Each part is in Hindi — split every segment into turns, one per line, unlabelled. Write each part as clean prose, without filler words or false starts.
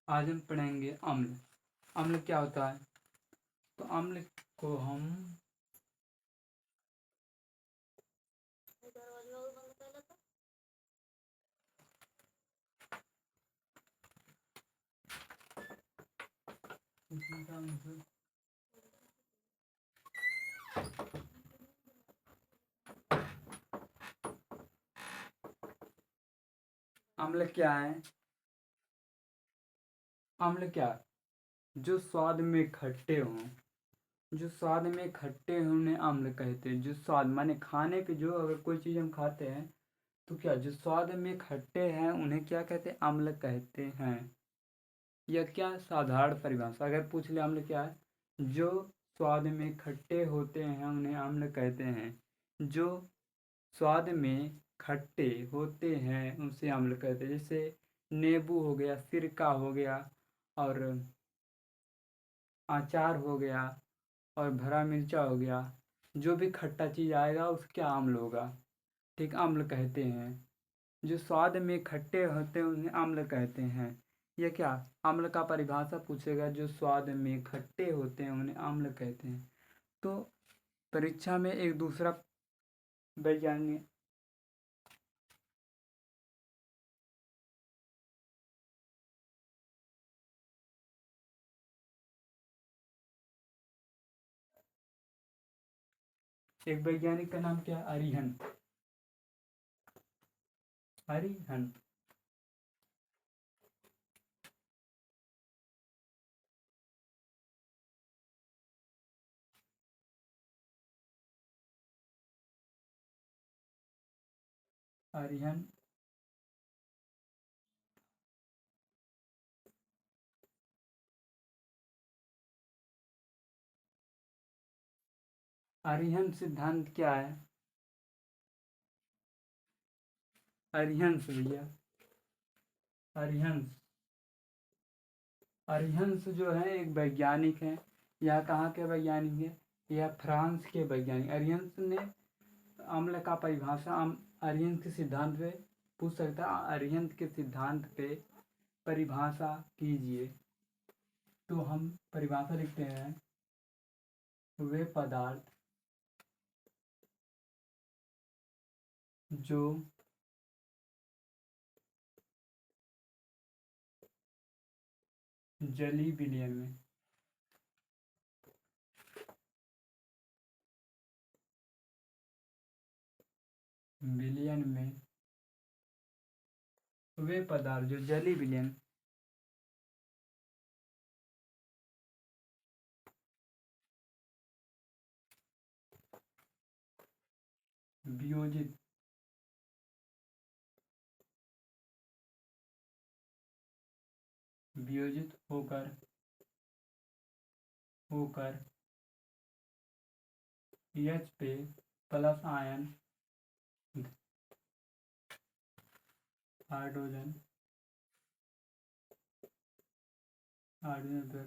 आज हम पढ़ेंगे अम्ल। अम्ल क्या होता है? तो अम्ल को हम अम्ल क्या है? अम्ल क्या है? जो स्वाद में खट्टे हों, जो स्वाद में खट्टे हों उन्हें अम्ल कहते हैं। जो स्वाद माने खाने पे, जो अगर कोई चीज़ हम खाते हैं तो क्या जो स्वाद में खट्टे हैं उन्हें क्या कहते हैं? अम्ल कहते हैं। यह क्या साधारण परिभाषा, अगर पूछ ले अम्ल क्या है? जो स्वाद में खट्टे होते हैं उन्हें अम्ल कहते हैं। जो स्वाद में खट्टे होते हैं उसे अम्ल कहते हैं। जैसे नींबू हो गया, सिरका हो गया, और अचार हो गया, और भरा मिर्चा हो गया। जो भी खट्टा चीज़ आएगा उसका क्या अम्ल होगा? ठीक, अम्ल कहते हैं। जो स्वाद में खट्टे होते हैं उन्हें अम्ल कहते हैं। यह क्या अम्ल का परिभाषा पूछेगा? जो स्वाद में खट्टे होते हैं उन्हें अम्ल कहते हैं। तो परीक्षा में एक दूसरा वैज्ञानिक एक वैज्ञानिक का नाम क्या है? अरिहंत। अरिहंत। अरिहंत। अरिहंत सिद्धांत क्या है? अरिहंस भैया, अरिहंस। अरिहंस जो है एक वैज्ञानिक है। यह कहाँ के वैज्ञानिक है? यह फ्रांस के वैज्ञानिक। अरिहंस ने अम्ल का परिभाषा अरिहंत के सिद्धांत पे पूछ सकता है। अरिहंत के सिद्धांत पे परिभाषा कीजिए। तो हम परिभाषा लिखते हैं, वे पदार्थ जो जली विलयन में विलयन में वे पदार्थ जो जली विलयन वियोजित वियोजित होकर होकर एच पे प्लस आयन हाइड्रोजन हाइड्रोजन पर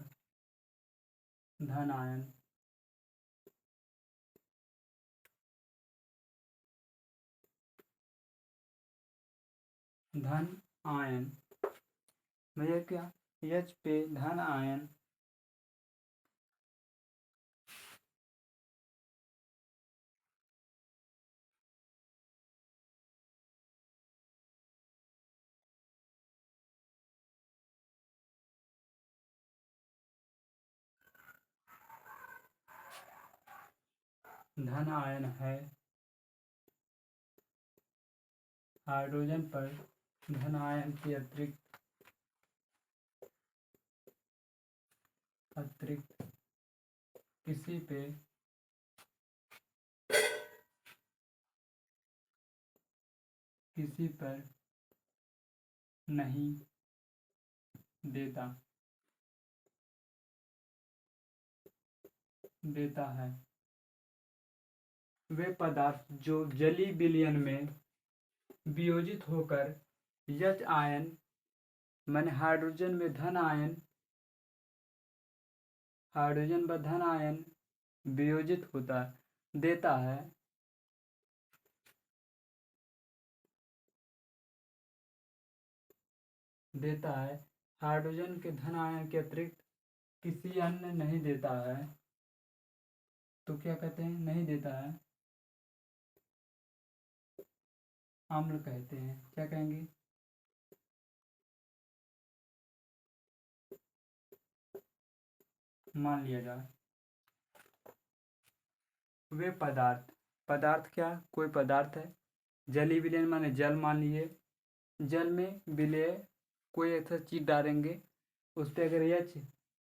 धन आयन धन आयन भैया क्या एच पे धन आयन धन आयन है। हाइड्रोजन पर धन आयन के अतिरिक्त किसी पे किसी पर नहीं देता देता है। वे पदार्थ जो जली विलयन में वियोजित होकर एच आयन माने हाइड्रोजन में धन आयन हाइड्रोजन व धन आयन वियोजित होता देता है। देता है हाइड्रोजन के धन आयन के अतिरिक्त किसी अन्य नहीं देता है तो क्या कहते हैं? नहीं देता है, अम्ल कहते हैं। क्या कहेंगे? मान लिया जाए वे पदार्थ, पदार्थ क्या? कोई पदार्थ है, जली विलयन माने जल मान लिए, जल में विलय कोई ऐसा चीज डालेंगे, उस पर अगर एच,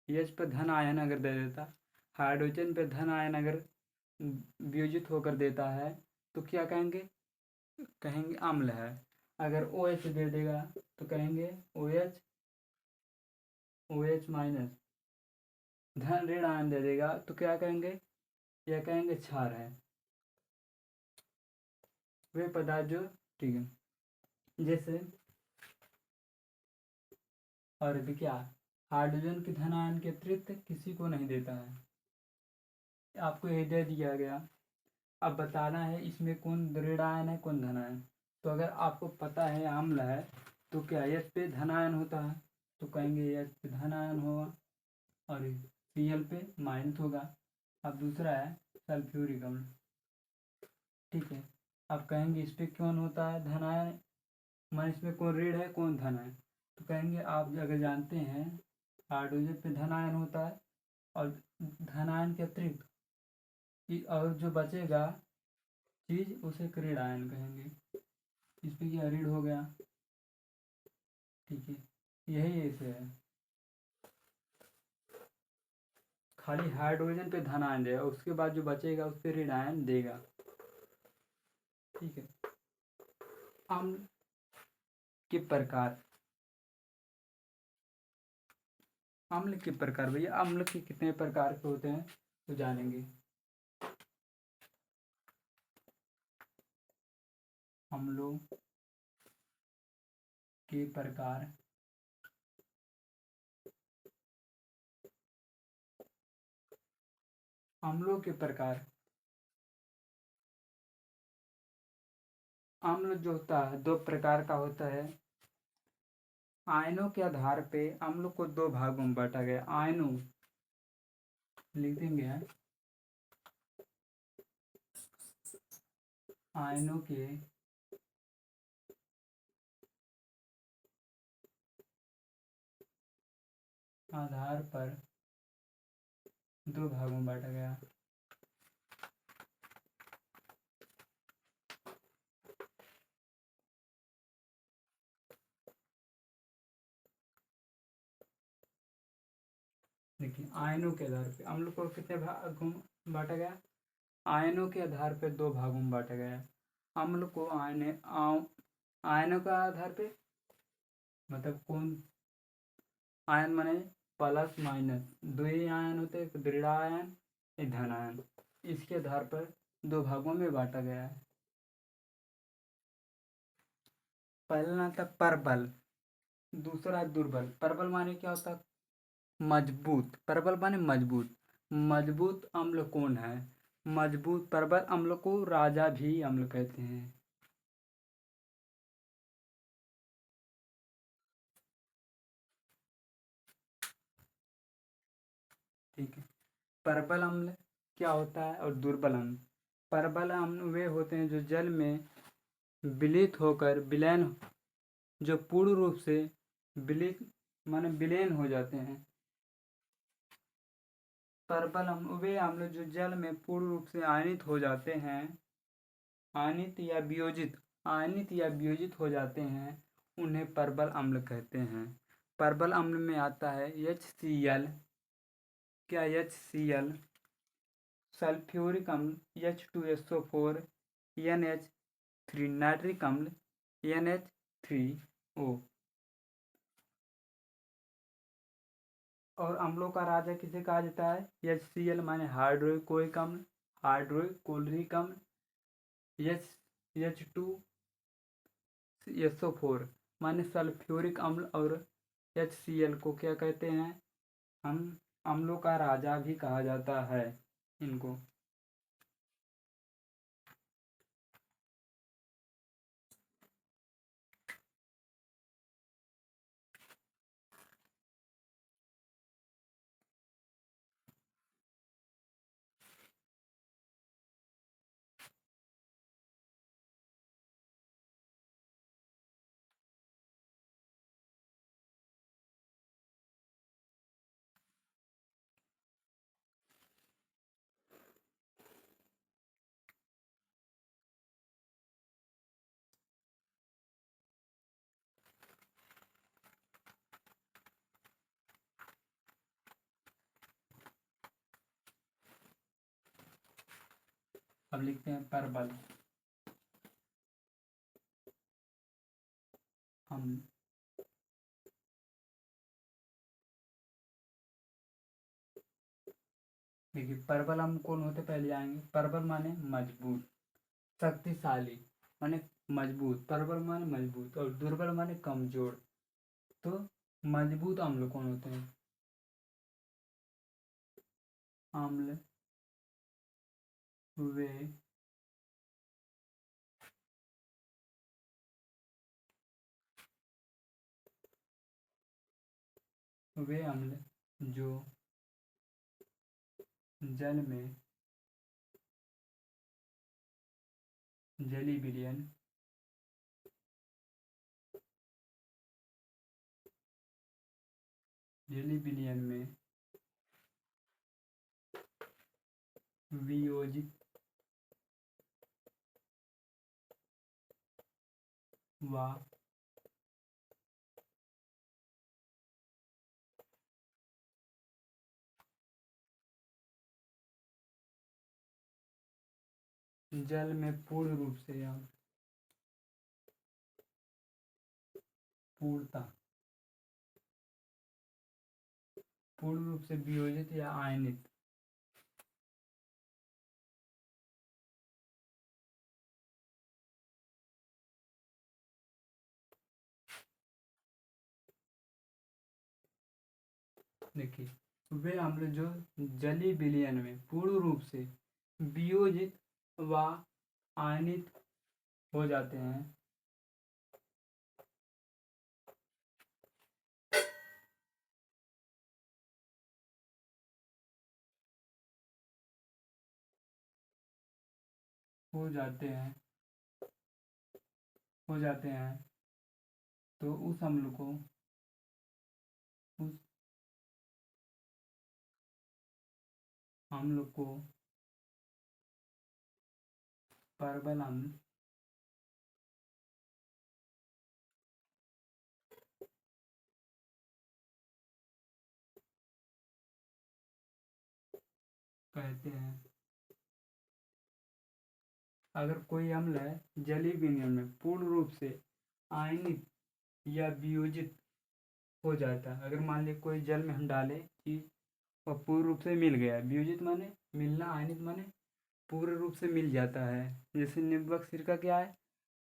एच पर धन आयन अगर दे देता, हाइड्रोजन पे धन आयन अगर वियोजित होकर देता है तो क्या कहेंगे? कहेंगे अम्ल है। अगर ओ एच दे देगा तो कहेंगे O H, O H minus, धन ऋण आयन दे देगा तो क्या कहेंगे? या कहेंगे क्षार है। वे पदार्थ जो, ठीक है, जैसे और भी क्या, हाइड्रोजन के धन आयन के अतिरिक्त किसी को नहीं देता है, आपको ये दे दिया गया। अब बताना है इसमें कौन ऋण आयन है कौन धन आयन। तो अगर आपको पता है अम्ल है तो क्या एच पे धन आयन होता है तो कहेंगे एच पे धन आयन होगा और Cl पे माइनस होगा। अब दूसरा है सल्फ्यूरिक अम्ल, ठीक है। अब कहेंगे इस पे कौन होता है धन आयन, मान इसमें कौन ऋण है कौन धन है, तो कहेंगे आप अगर जानते हैं हाइड्रोजन पे धन आयन होता है और धन आयन के अतिरिक्त और जो बचेगा चीज उसे ऋण आयन कहेंगे। इस पे क्या ऋण हो गया, ठीक है, यही ऐसे है। खाली हाइड्रोजन पे धन आयन देगा, उसके बाद जो बचेगा उस पे ऋण आयन देगा, ठीक है। अम्ल के प्रकार, अम्ल के प्रकार, भैया अम्ल के कितने प्रकार के होते हैं तो जानेंगे। अम्लों के प्रकार, अम्लों के प्रकार, अम्ल जो होता है दो प्रकार का होता है। आयनों के आधार पे अम्ल को दो भागों में बांटा गया। आयनों लिख देंगे, आयनों के आधार पर दो भागों में बांटा गया। देखिए आयनों के आधार पे अम्ल को कितने भागों में बांटा गया? आयनों के आधार पे दो भागों में बांटा गया। अम्ल को आयनों का आधार पे मतलब कौन, आयन माने प्लस माइनस, दो ही आयन होते हैं, दृढ़ आयन एक धन आयन, इसके आधार पर दो भागों में बांटा गया है। पहला था परबल, दूसरा दुर्बल। परबल माने क्या होता है? मजबूत, परबल माने मजबूत। मजबूत अम्ल कौन है? मजबूत परबल अम्ल को राजा भी अम्ल कहते हैं। ठीक है, परबल अम्ल क्या होता है और दुर्बल अम्ल। परबल अम्ल वे होते हैं जो जल में विलित होकर विलयन, जो पूर्ण रूप से विलित माने विलयन हो जाते हैं। परबल अम्ल वे अम्ल जो जल में पूर्ण रूप से आयनित हो जाते हैं, आयनित या वियोजित, आयनित या वियोजित हो जाते हैं, उन्हें परबल अम्ल कहते हैं। परबल अम्ल में आता है HCl, क्या HCl, सल्फ्यूरिक अम्ल H2SO4, NH3, नाइट्रिक अम्ल NH3O। और अम्लों का राजा किसे कहा जाता है? HCl माने हाइड्रोक्लोरिक अम्ल, हाइड्रोक्लोरिक अम्ल। H2SO4 माने सल्फ्यूरिक अम्ल और HCl को क्या कहते हैं? हम अम्लों का राजा भी कहा जाता है इनको। अब लिखते हैं परबल अम्ल। देखिए परबल अम्ल कौन होते पहले आएंगे। परबल माने मजबूत, शक्तिशाली माने मजबूत, प्रबल माने मजबूत और दुर्बल माने कमजोर। तो मजबूत अम्ल कौन होते हैं? अम्ल वे अम्ल जो जल में जली विलयन में वियोजित व जल में पूर्ण रूप से या पूर्णता पूर्ण रूप से वियोजित या आयनित देखिए वे अम्ल जो जली विलयन में पूर्ण रूप से वियोजित व आयनित हो जाते हैं। हो जाते हैं हो जाते हैं तो उस अम्ल को उस अम्ल को परबल अम्ल कहते हैं। अगर कोई अम्ल है जलीय विलयन में पूर्ण रूप से आयनित या वियोजित हो जाता है। अगर मान लीजिए कोई जल में हम डालें कि और पूर्ण रूप से मिल गया, वियोजित माने मिलना, आयनित माने पूर्ण रूप से मिल जाता है। जैसे निम्बक सिरका क्या है,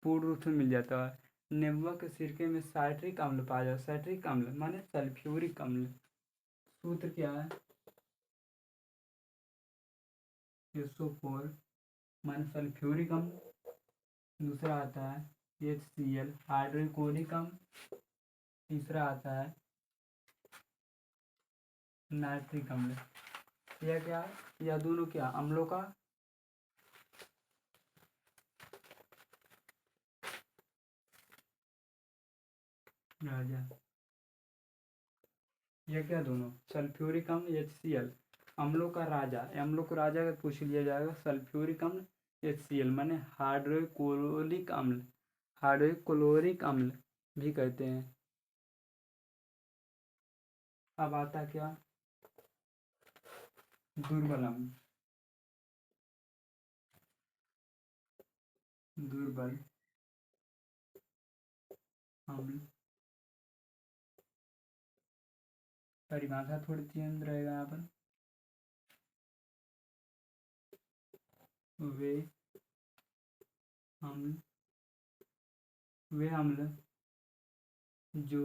पूर्ण रूप से मिल जाता है। निम्बक सिरके में साइट्रिक अम्ल पाया जाता है। साइट्रिक अम्ल माने सल्फ्यूरिक अम्ल। सूत्र क्या है, SO4 माने सल्फ्यूरिक अम्ल। दूसरा आता है HCl हाइड्रोक्लोरिक अम्ल। तीसरा आता है नाइट्रिक अम्ल। यह क्या है, यह दोनों क्या अम्लों का राजा। यह क्या दोनों सल्फ्यूरिक अम्ल HCl अम्लों का राजा। अम्लों को राजा अगर पूछ लिया जाएगा सल्फ्यूरिक अम्ल HCl माने हाइड्रोक्लोरिक अम्ल। हाइड्रोक्लोरिक अम्ल भी कहते हैं। अब आता क्या, दुर्बल अम्ल। दुर्बल अम्ल परिभाषा थोड़ी चेंज रहेगा यहाँ पर। वे अम्ल वे अम्ल जो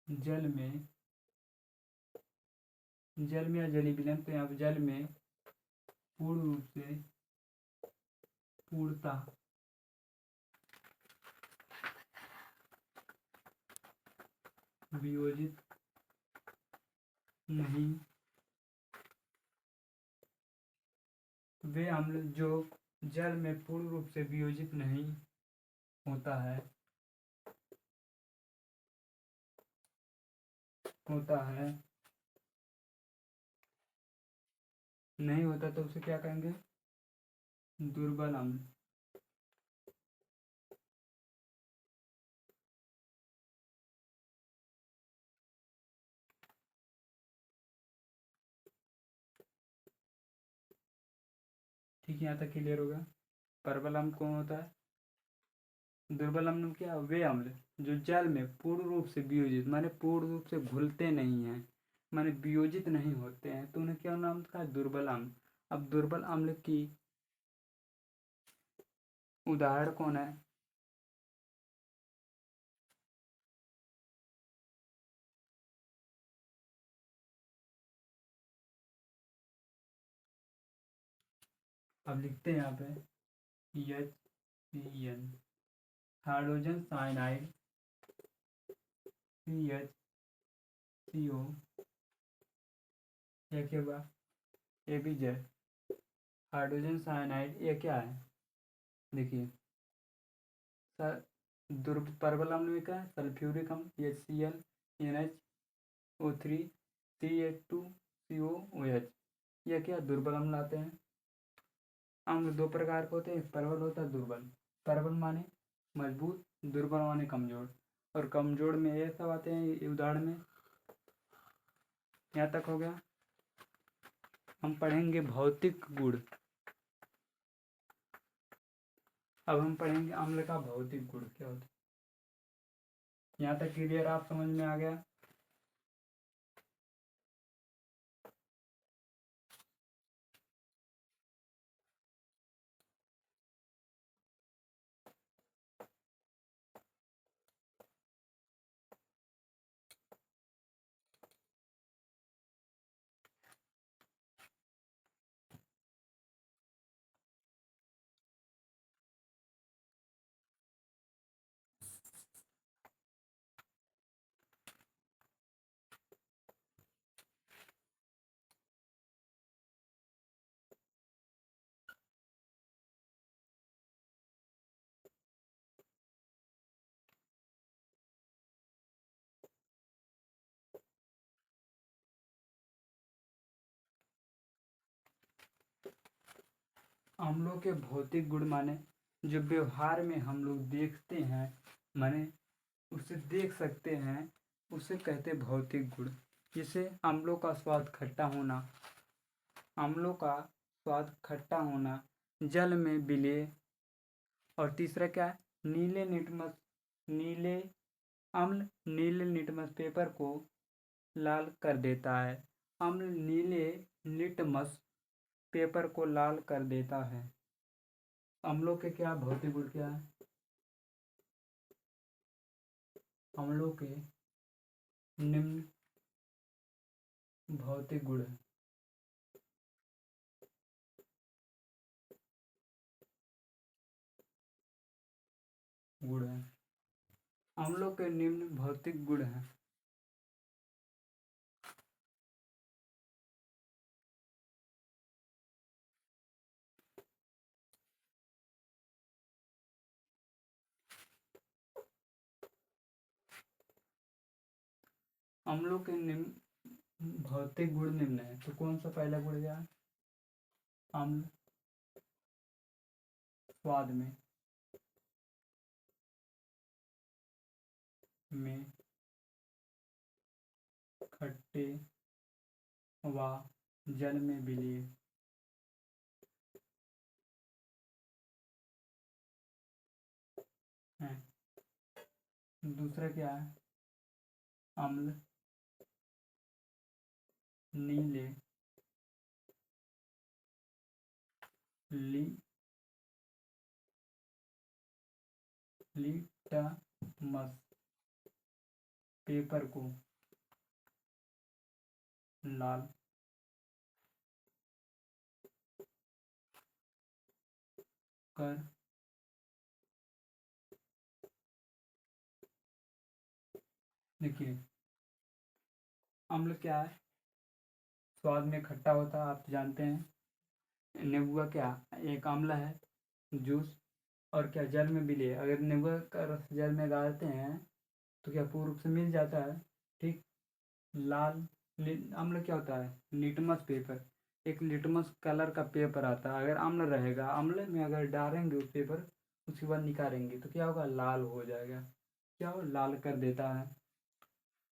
जल में या जलीय विलयन, तो यहाँ पर जल में पूर्ण रूप से पूर्णता वियोजित नहीं। वे अम्ल जो जल में पूर्ण रूप से वियोजित नहीं होता है नहीं होता, तो उसे क्या कहेंगे, दुर्बल अम्ल। ठीक है, यहाँ तक क्लियर होगा। प्रबल अम्ल कौन होता है? दुर्बल अम्ल क्या? वे अम्ल जो जल में पूर्ण रूप से वियोजित, माने पूर्ण रूप से घुलते नहीं हैं, माने वियोजित नहीं होते हैं, तो उन्हें क्या नाम था? दुर्बल अम्ल। अब दुर्बल अम्ल की उदाहरण कौन है? अब लिखते हैं यहाँ पे HCN, हाइड्रोजन साइनाइड, CHCO, ये क्या हुआ? ABZ, हाइड्रोजन साइनाइड, ये क्या है? देखिए सर, प्रबल अम्ल में क्या है? सल्फ्यूरिक अम्ल HCl, NH O3, CH2COOH, यह क्या? दुर्बल अम्ल आते हैं। अम्ल दो प्रकार के होते हैं, एक प्रबल होता है, दुर्बल। प्रबल माने मजबूत, दुर्बल माने कमजोर। और कमजोर में ये सब आते हैं ये उदाहरण में। यहाँ तक हो गया। हम पढ़ेंगे भौतिक गुण। अब हम पढ़ेंगे अम्ल का भौतिक गुण क्या होता है। यहाँ तक क्लियर? आप समझ में आ गया? अम्लों के भौतिक गुण माने जो व्यवहार में हम लोग देखते हैं, माने उसे देख सकते हैं, उसे कहते हैं भौतिक गुण। जैसे अम्लों का स्वाद खट्टा होना, अम्लों का स्वाद खट्टा होना, जल में विलेय। और तीसरा क्या है? नीले लिटमस, नीले अम्ल नीले लिटमस पेपर को लाल कर देता है। अम्ल नीले लिटमस पेपर को लाल कर देता है। अम्लों के क्या भौतिक गुण क्या है? अम्लों के निम्न भौतिक गुण है। गुण है। अम्लों के निम्न भौतिक गुण हैं। अम्लों के निम्न भौतिक गुण निम्न है, तो कौन सा पहला गुण क्या है? अम्ल स्वाद में खट्टे व जल में विलीय है। दूसरा क्या है? अम्ल नीले लिटमस पेपर को लाल कर देखिए अम्ल क्या है? स्वाद में खट्टा होता है, आप जानते हैं। नींबू का क्या? एक अम्ल है, जूस। और क्या? जल में विलेय। अगर नींबू का रस जल में डालते हैं तो क्या पूर्ण रूप से मिल जाता है? ठीक। लाल अम्ल क्या होता है? लिटमस पेपर, एक लिटमस कलर का पेपर आता है। अगर अम्ल रहेगा, अम्ल में अगर डालेंगे उस पेपर, उसके बाद निकालेंगे तो क्या होगा? लाल हो जाएगा। क्या हो? लाल कर देता है।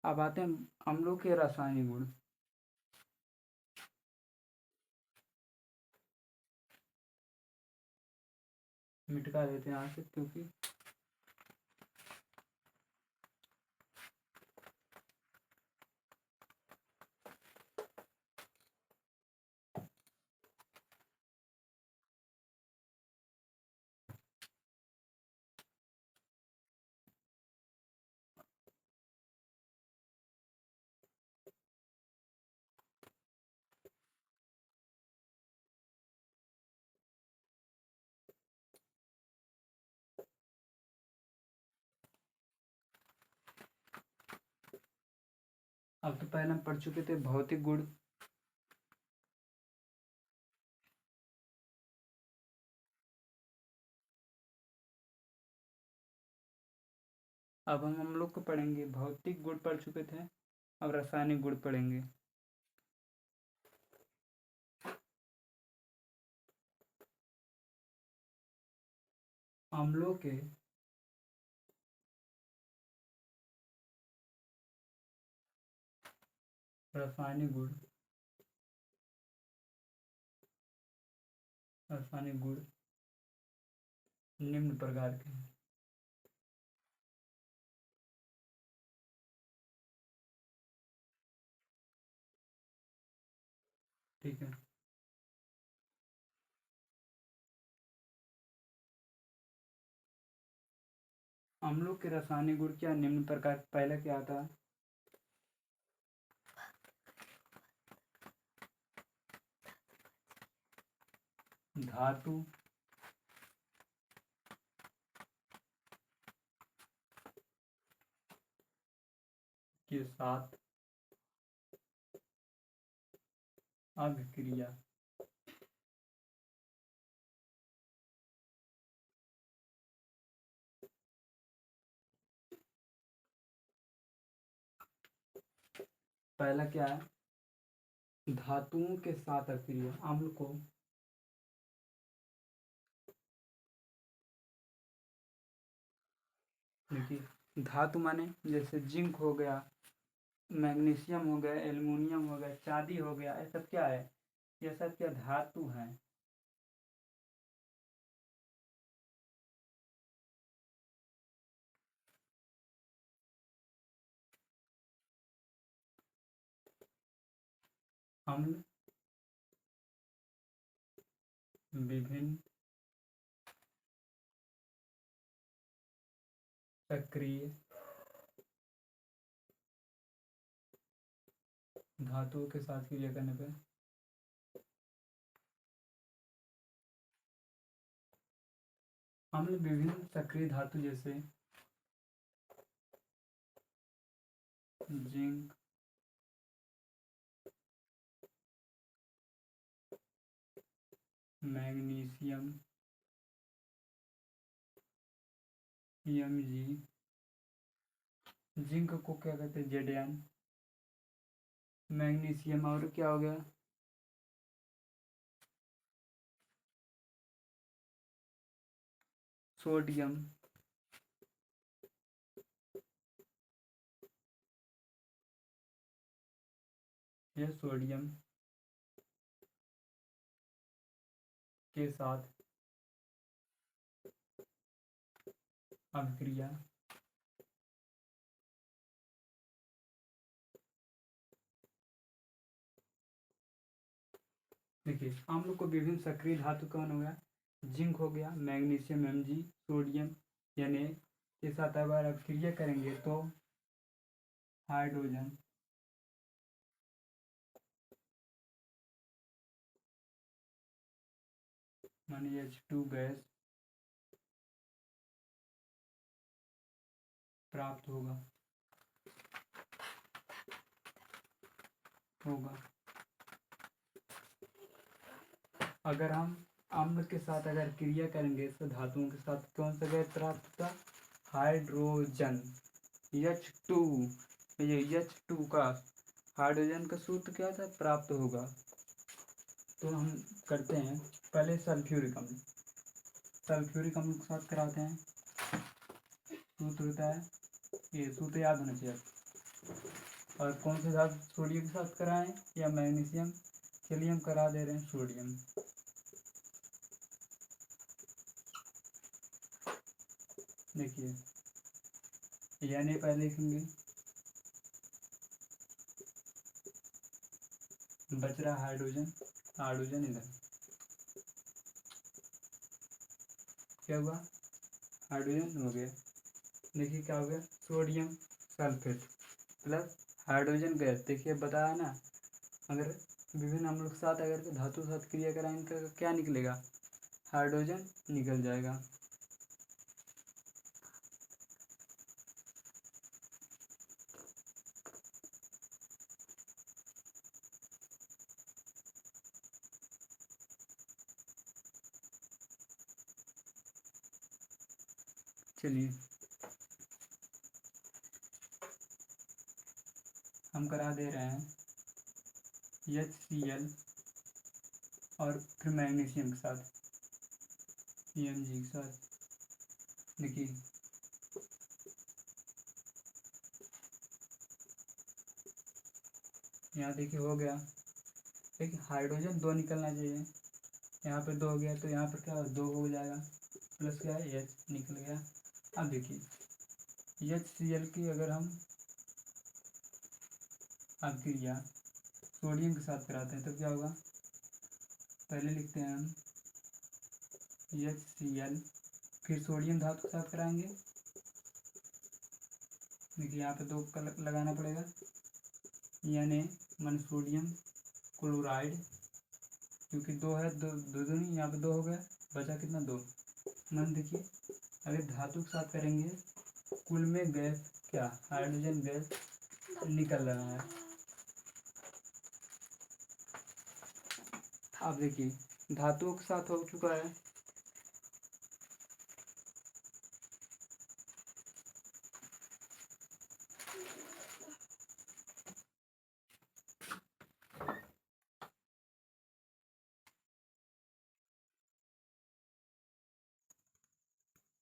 अब आते हैं अम्लों के रासायनिक गुण। मिटका देते हैं यहाँ से, क्योंकि अब तो पहले हम पढ़ चुके थे भौतिक गुण। अब हम लोग को पढ़ेंगे, भौतिक गुण पढ़ चुके थे, अब रासायनिक गुण पढ़ेंगे। अम्लों के रासायनिक गुण, रासायनिक गुण निम्न प्रकार के हैं। ठीक है, अम्लों के रासायनिक गुण क्या निम्न प्रकार, पहले क्या था? धातु के साथ अभिक्रिया, पहला क्या है? धातुओं के साथ अभिक्रिया। अम्ल को देखिए, धातु माने जैसे जिंक हो गया, मैग्नीशियम हो गया, एल्युमिनियम हो गया, चांदी हो गया, ये सब क्या है? ये सब क्या धातु है। अम्ल विभिन्न सक्रिय धातुओं के साथ क्रिया करने पर अम्ल विभिन्न सक्रिय धातु जैसे जिंक, मैग्नीशियम, Mg, जिंक को क्या कहते हैं? Zn, मैग्नीशियम और क्या हो गया? सोडियम, यह सोडियम के साथ अभिक्रिया देखिए, अम्ल को विभिन्न सक्रिय धातु कौन हो गया? जिंक हो गया, मैग्नीशियम Mg, सोडियम यानी के साथ अगर अभिक्रिया करेंगे तो हाइड्रोजन मानी H2 गैस प्राप्त होगा अगर हम अम्ल के साथ अगर क्रिया करेंगे तो धातुओं के साथ कौन सा गैस प्राप्त होता? Hydrogen H2। ये H2 का हाइड्रोजन का सूत्र क्या था? प्राप्त होगा। तो हम करते हैं पहले सल्फ्यूरिक अम्ल, सल्फ्यूरिक अम्ल के साथ कराते हैं। सूत्र होता है, ये सूत्र याद होना चाहिए। और कौन से धातु सोडियम के साथ कराएं या मैग्नीशियम? चलिए हम करा दे रहे हैं सोडियम। देखिए यानी पहले लिखेंगे, बच रहा हाइड्रोजन, हाइड्रोजन इधर क्या हुआ, हाइड्रोजन हो गया। देखिए क्या हो गया, sodium sulphate plus hydrogen gas. देखिए बताया ना, अगर विभिन्न अम्लों के साथ अगर धातु के साथ क्रिया कराएंगे तो क्या निकलेगा, हाइड्रोजन निकल जाएगा। चलिए हम करा दे रहे हैं HCl और फिर मैग्नीशियम के साथ, Mg के साथ। देखिए यहाँ देखिए हो गया, देखिए हाइड्रोजन 2 निकलना चाहिए, यहाँ पे 2 हो गया तो यहाँ पर क्या 2 हो जाएगा, प्लस क्या है H निकल गया। अब देखिए HCl की अगर हम अब क्रिया सोडियम के साथ कराते हैं तो क्या होगा, पहले लिखते हैं हम HCl, फिर सोडियम धातु के साथ कराएंगे। देखिए यहाँ पे 2 का लगाना पड़ेगा, यानी मन सोडियम क्लोराइड, क्योंकि 2 है, दो दो दूनी यहाँ पे 2 हो गया, बचा कितना 2 मन। देखिए अगर धातु के साथ करेंगे कुल में गैस क्या, हाइड्रोजन गैस निकल रहा है। अब देखिए धातुओं के साथ हो चुका है